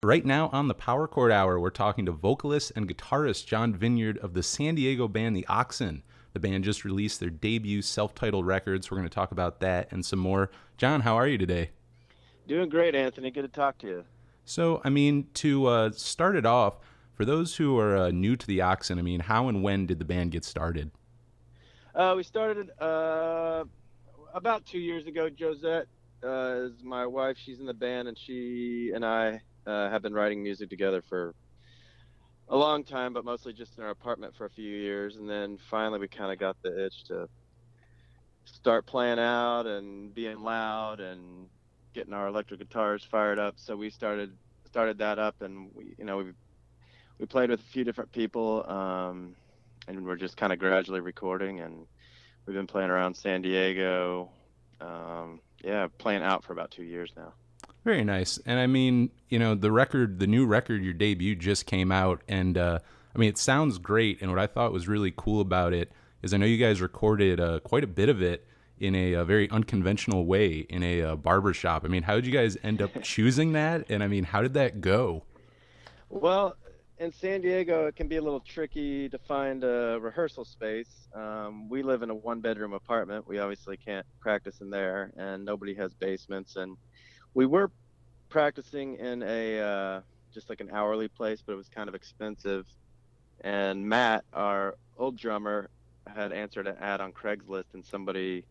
Right now on the Power Chord Hour, we're talking to vocalist and guitarist John Vineyard of the San Diego band The Oxen. The band just released their debut self-titled records. We're going to talk about that and some more. John, how are you today? Doing great, Anthony. Good to talk to you. So, to start it off, for those who are new to The Oxen, how and when did the band get started? We started about 2 years ago. Josette is my wife. She's in the band, and she and I have been writing music together for a long time, but mostly just in our apartment for a few years. And then finally, we kind of got the itch to start playing out and being loud and getting our electric guitars fired up. So we started that up, and we played with a few different people, and we're just kind of gradually recording, and we've been playing around San Diego. Yeah, playing out for about 2 years now. Very nice. And the new record, your debut just came out, and it sounds great. And what I thought was really cool about it is I know you guys recorded quite a bit of it in a very unconventional way in a barber shop. How did you guys end up choosing that? And how did that go? Well, in San Diego, it can be a little tricky to find a rehearsal space. We live in a one-bedroom apartment. We obviously can't practice in there, and nobody has basements. And we were practicing in a just like an hourly place, but it was kind of expensive. And Matt, our old drummer, had answered an ad on Craigslist, and somebody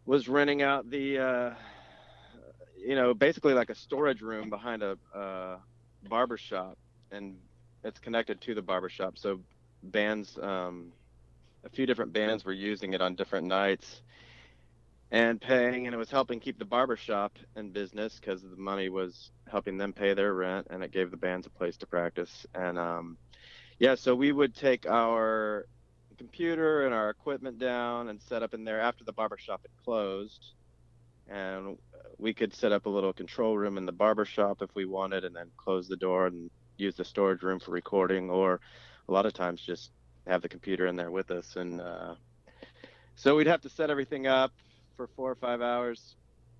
was renting out the basically like a storage room behind a barber shop, and it's connected to the barber shop. So bands, a few different bands were using it on different nights and paying, and it was helping keep the barber shop in business because the money was helping them pay their rent, and it gave the bands a place to practice. And yeah, so we would take our computer and our equipment down and set up in there after the barber shop had closed, and we could set up a little control room in the barber shop if we wanted, and then close the door and use the storage room for recording, or a lot of times just have the computer in there with us. And so we'd have to set everything up for 4 or 5 hours,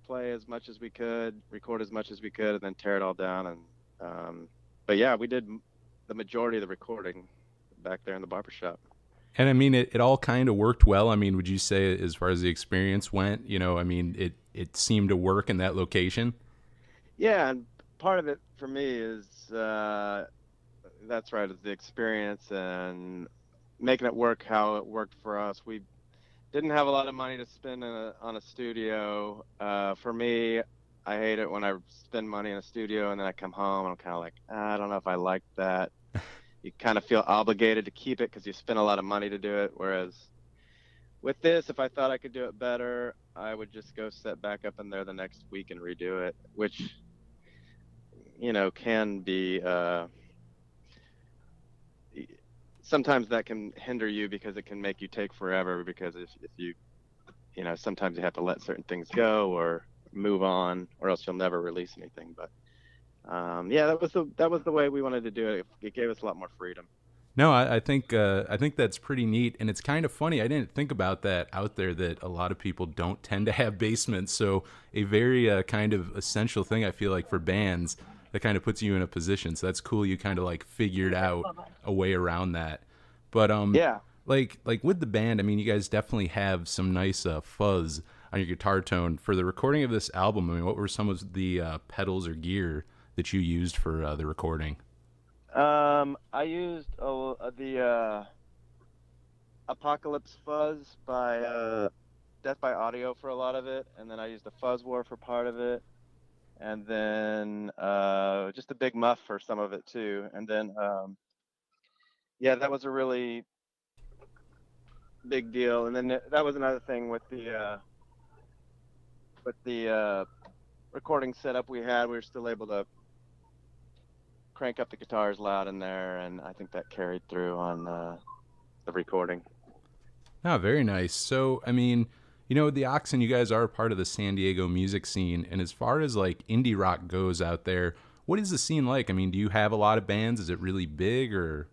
play as much as we could, record as much as we could, and then tear it all down. And but yeah, we did the majority of the recording back there in the barber shop. And it all kind of worked well. Would you say as far as the experience went, it seemed to work in that location? Yeah, and part of it for me is that's right, is the experience and making it work how it worked for us. We didn't have a lot of money to spend on a studio. For me, I hate it when I spend money in a studio and then I come home and I'm kind of like, I don't know if I like that. You kind of feel obligated to keep it because you spend a lot of money to do it. Whereas with this, if I thought I could do it better, I would just go set back up in there the next week and redo it, which can be sometimes that can hinder you because it can make you take forever, because if you sometimes you have to let certain things go or move on, or else you'll never release anything. But yeah, that was the way we wanted to do it. It gave us a lot more freedom. No, I think that's pretty neat, and it's kind of funny. I didn't think about that out there, that a lot of people don't tend to have basements. So a very kind of essential thing, I feel like, for bands, that kind of puts you in a position. So that's cool. You kind of like figured out a way around that. But Yeah. like with the band, you guys definitely have some nice fuzz on your guitar tone for the recording of this album. What were some of the pedals or gear that you used for the recording? I used the Apocalypse Fuzz by Death by Audio for a lot of it, and then I used the Fuzz War for part of it, and then just a big muff for some of it too. And then yeah, that was a really big deal. And then that was another thing with the recording setup we had. We were still able to crank up the guitars loud in there, and I think that carried through on the recording. Oh, very nice. So, the Oxen, you guys are part of the San Diego music scene. And as far as like indie rock goes out there, what is the scene like? Do you have a lot of bands? Is it really big or?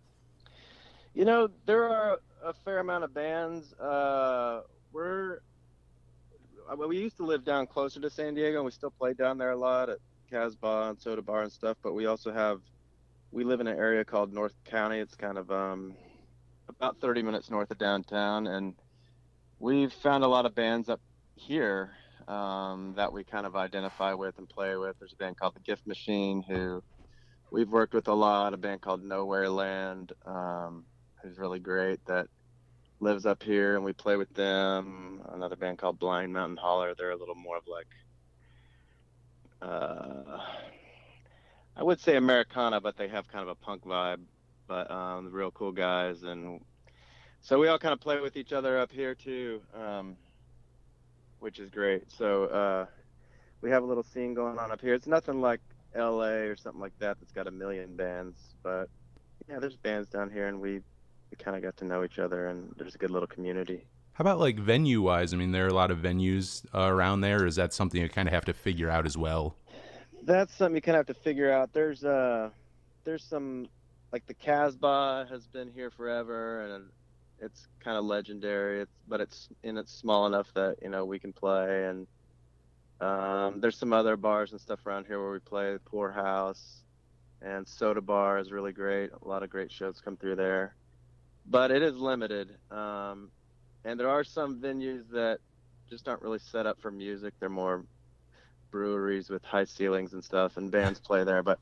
There are a fair amount of bands. We used to live down closer to San Diego, and we still play down there a lot at Casbah and Soda Bar and stuff, but we live in an area called North County. It's kind of about 30 minutes north of downtown, and we've found a lot of bands up here that we kind of identify with and play with. There's a band called The Gift Machine who we've worked with a lot, a band called Nowhere Land, who's really great, that lives up here, and we play with them. Another band called Blind Mountain Holler. They're a little more of like, uh, I would say Americana, but they have kind of a punk vibe. But real cool guys, and so we all kind of play with each other up here too, which is great. So we have a little scene going on up here. It's nothing like LA or something like that that's got a million bands, but yeah, there's bands down here, and we kind of got to know each other, and there's a good little community. How about like venue wise? I mean, there are a lot of venues around there. Or is that something you kind of have to figure out as well? That's something you kind of have to figure out. There's some, like the Casbah has been here forever, and it's kind of legendary. It's small enough that we can play, and there's some other bars and stuff around here where we play. Poorhouse and Soda Bar is really great. A lot of great shows come through there, but it is limited. And there are some venues that just aren't really set up for music. They're more breweries with high ceilings and stuff, and bands play there, but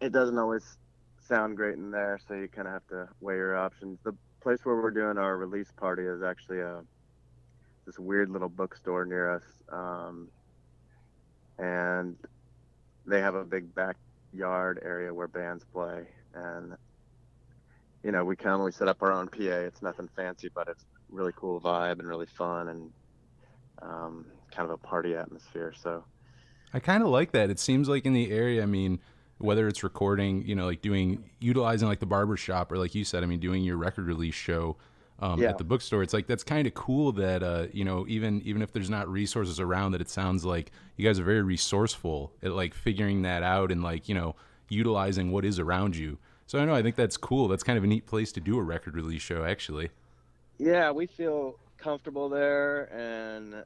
it doesn't always sound great in there, so you kind of have to weigh your options. The place where we're doing our release party is actually this weird little bookstore near us, and they have a big backyard area where bands play, and we can only set up our own PA. It's nothing fancy, but it's really cool vibe and really fun, and kind of a party atmosphere. So I kind of like that. It seems like in the area, I mean, whether it's recording, like utilizing like the barber shop, or like you said, I mean, doing your record release show yeah, at the bookstore, it's like that's kind of cool that even if there's not resources around, that it sounds like you guys are very resourceful at like figuring that out and like utilizing what is around you. So I think that's cool. That's kind of a neat place to do a record release show, actually. yeah, we feel comfortable there, and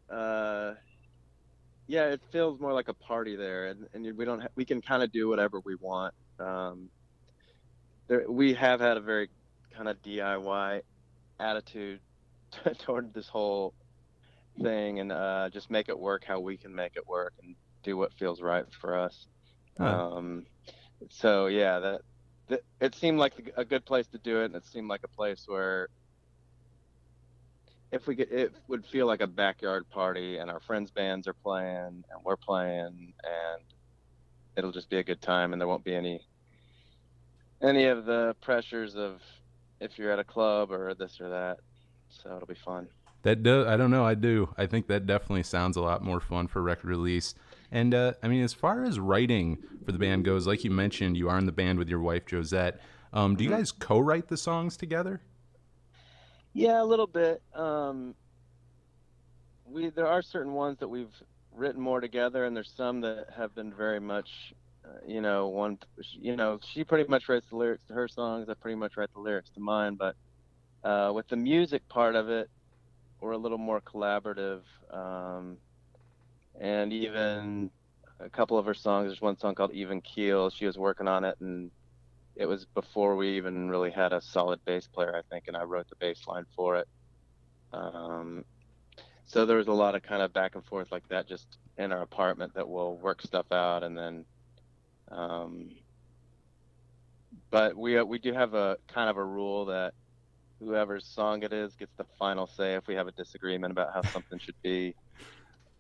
yeah, it feels more like a party there, and we can kind of do whatever we want. We have had a very kind of DIY attitude toward this whole thing, and just make it work how we can make it work, and do what feels right for us. Huh. So yeah, that it seemed like a good place to do it, and it seemed like a place where it would feel like a backyard party, and our friends' bands are playing, and we're playing, and it'll just be a good time, and there won't be any of the pressures of if you're at a club or this or that. So it'll be fun. That does. I don't know. I do. I think that definitely sounds a lot more fun for record release. And I mean, as far as writing for the band goes, like you mentioned, you are in the band with your wife Josette. Do you Hmm. guys co-write the songs together? Yeah, a little bit. There are certain ones that we've written more together, and there's some that have been very much, she pretty much writes the lyrics to her songs. I pretty much write the lyrics to mine. But with the music part of it, we're a little more collaborative. And even a couple of her songs, there's one song called Even Keel. She was working on it, and it was before we even really had a solid bass player, I think, and I wrote the bass line for it. Um, so there was a lot of kind of back and forth like that, just in our apartment, that we'll work stuff out, and then, um, but we do have a kind of a rule that whoever's song it is gets the final say if we have a disagreement about how something should be.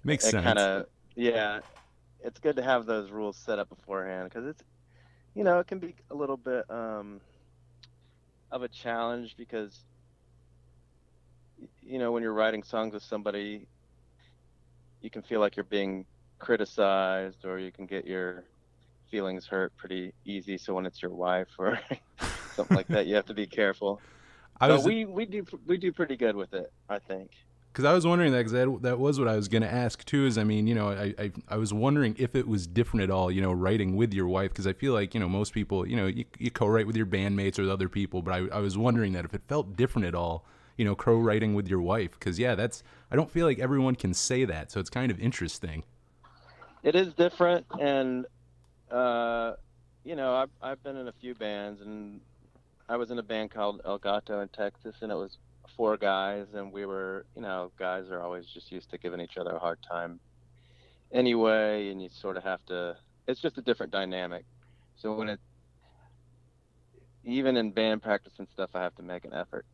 Makes It kind sense. of, yeah, it's good to have those rules set up beforehand, because it can be a little bit of a challenge, because when you're writing songs with somebody, you can feel like you're being criticized, or you can get your feelings hurt pretty easy. So when it's your wife or something like that, you have to be careful. I But was we do pretty good with it, I think. because I was wondering that, because that was what I was going to ask too. Is I mean, I was wondering if it was different at all, writing with your wife, because I feel like most people, you co-write with your bandmates or with other people, but I was wondering that if it felt different at all, co-writing with your wife, because yeah, I don't feel like everyone can say that, so it's kind of interesting. It is different, and uh, I've been in a few bands, and I was in a band called El Gato in Texas, and it was four guys, and we were, guys are always just used to giving each other a hard time anyway, and you sort of have to. It's just a different dynamic. So when it even in band practice and stuff, I have to make an effort.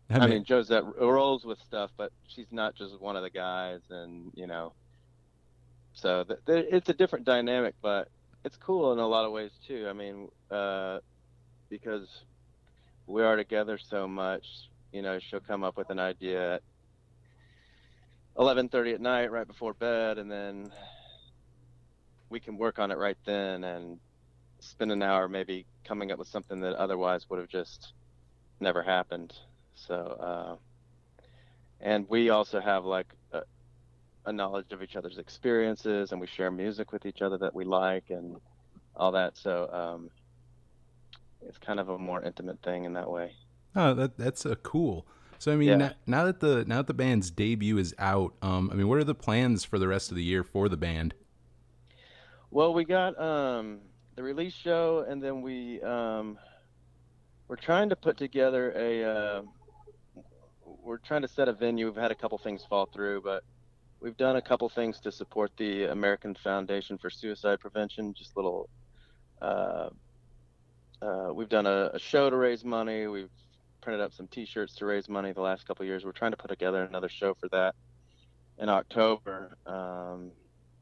I I mean, mean, Josette rolls with stuff, but she's not just one of the guys, and so it's a different dynamic, but it's cool in a lot of ways too. I mean, because we are together so much, she'll come up with an idea at 11:30 at night, right before bed, and then we can work on it right then and spend an hour maybe coming up with something that otherwise would have just never happened. So, and we also have like a knowledge of each other's experiences, and we share music with each other that we like and all that. So, it's kind of a more intimate thing in that way. oh, that's cool. So I mean, Yeah. now that the band's debut is out, I mean, what are the plans for the rest of the year for the band? Well, we got the release show, and then we're trying to put together we're trying to set a venue. We've had a couple things fall through, but we've done a couple things to support the American Foundation for Suicide Prevention. Just little. Uh, we've done a show to raise money. We've printed up some T-shirts to raise money the last couple of years. We're trying to put together another show for that in October.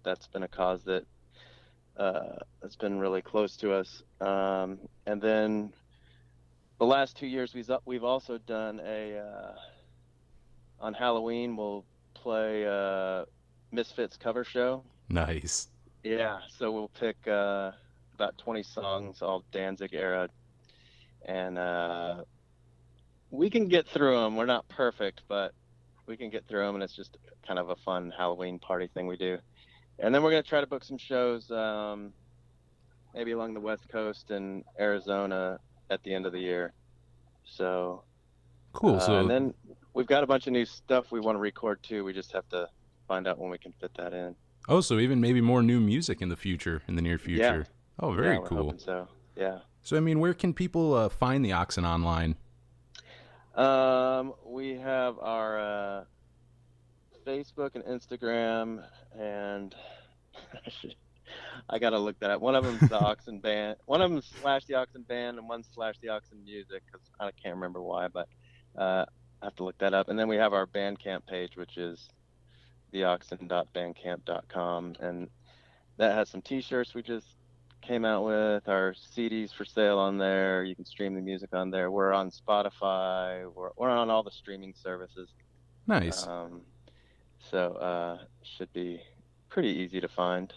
That's been a cause that's been really close to us. And then the last 2 years, we've also done on Halloween we'll play Misfits cover show. Nice. Yeah, so we'll pick about 20 songs, all Danzig era, and we can get through them. We're not perfect, but we can get through them, and it's just kind of a fun Halloween party thing we do. And then we're gonna try to book some shows, maybe along the West Coast and Arizona at the end of the year. So, Cool. and So, then we've got a bunch of new stuff we want to record too. We just have to find out when we can fit that in. oh, so even maybe more new music in the future, in the near Yeah, future. Oh, yeah, very we're cool. hoping so. Yeah. So I mean, where can people find the Oxen online? We have our Facebook and Instagram, and I gotta look that up. One of them's the Oxen Band. One of them's slash the Oxen Band, and one's slash the Oxen Music, because I can't remember why, but I have to look that up. And then we have our Bandcamp page, which is theoxen.bandcamp.com, and that has some T-shirts we just came out with, our CDs for sale on there. You can stream the music on there. We're on Spotify. We're on all the streaming services. Nice. Um, so should be pretty easy to find.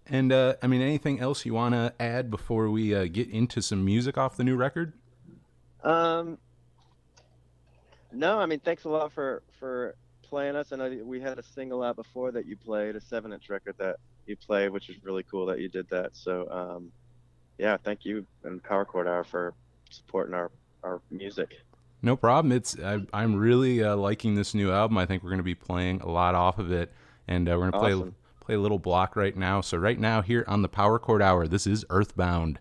And I mean, anything else you want to add before we get into some music off the new record? Um, no, I mean, thanks a lot for playing us. I know we had a single out before that you played, a 7-inch record that you played, which is really cool that you did that. So yeah, thank you and Power Chord Hour for supporting our music. No problem. I'm really liking this new album. I think we're going to be playing a lot off of it, and we're going to Awesome. play a little block right now. So right now here on the Power Chord Hour, this is Earthbound.